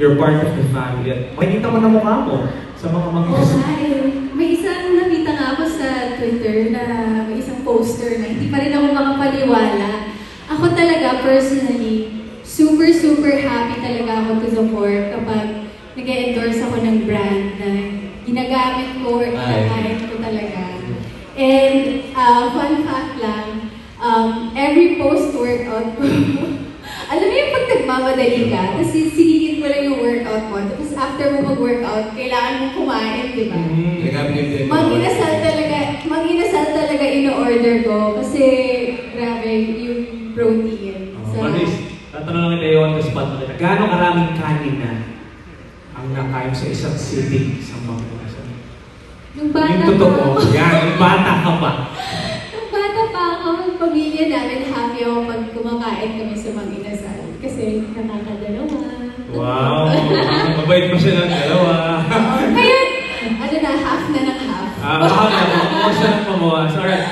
you're part of the family at makikita mo na mukha mo sa mga Oo nga eh. May isang nakita nga ako sa Twitter na may isang poster na hindi pa rin ako makapaniwala. Ako talaga, personally, super happy talaga ako to support kapag nag-endorse ako ng brand na ginagamit ko or kinakain ko talaga. And fun fact lang, every post-workout ko, alam mo yung pag nagmamadali ka, tapos sisingin mo lang yung workout mo, tapos after mo mag-workout, kailangan mong kumain, di ba? Mag-inasal talaga in-order ko kasi grabe yung protein. So, Maris, tatanong lang kita yung on the spot mo kita. Gaano karaming kanin na ang nakain sa isang sitting sa mga kasal? Nung bata Yung totoo, yung bata ka pa. Nung bata pa ako, ang pamilya namin, happy ako pag kumakain kami sa mag-inasal. Kasi nakakadalawa. Wow! Mabait pa siya ng dalawa. Ngayon, half na ng half. Baka na, more siya ng pamuwas. Alright.